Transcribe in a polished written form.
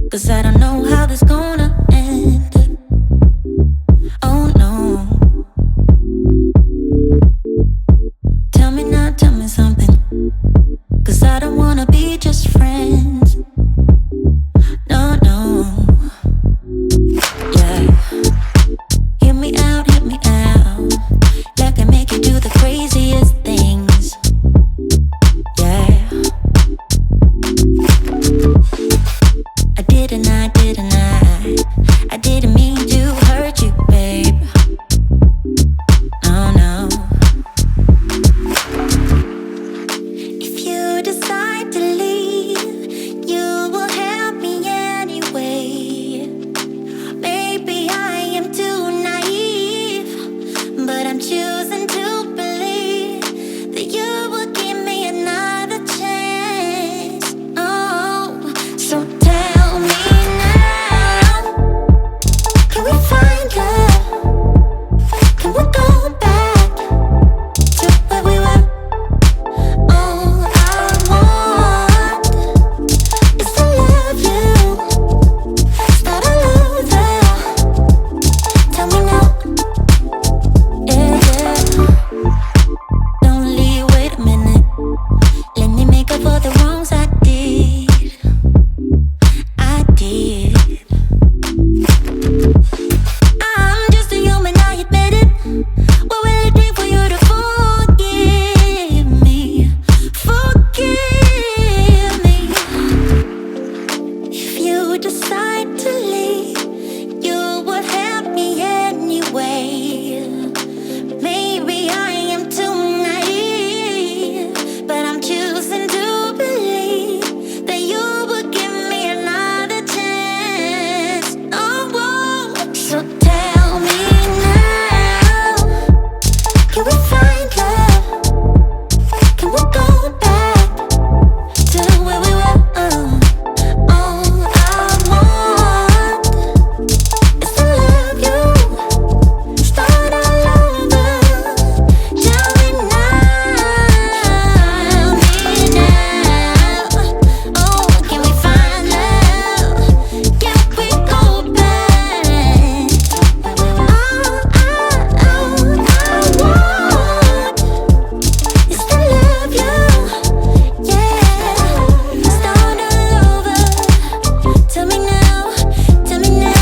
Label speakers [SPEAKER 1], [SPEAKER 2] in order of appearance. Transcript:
[SPEAKER 1] 'Cause I don't know how this gonna end. Oh no. Tell me now, tell me something. 'Cause I don't wanna be just friends. No, no. Yeah. Hear me out, hear me out. Like I make you do the craziest things. Yeah. I didn't I didn't mean to hurt you, babe. No, no. If you decide to leave, you will help me anyway. Maybe I am too naive, but I'm choosing to believe that you will give me another chance. Oh, so tell me now, can we find love? Can we go back to where we were? All I want is to love you, start all over. Tell me now, yeah, yeah. Don't leave, wait a minute. Let me make up for the wrongs I did. I did. I'm just a human, I admit it. What will it take for you to forgive me? Forgive me. If you decide to leave, you would help me anyway. Maybe I am too naive, but I'm choosing to believe that you would give me another chance. Oh, whoa. So tell me now, can we find love? Can we go back to where we were? All I want is to love you, start all over. Tell me now. Oh, can we find love? Can we go back? All I want is to love you, yeah. Start all over. Tell me now, tell me now.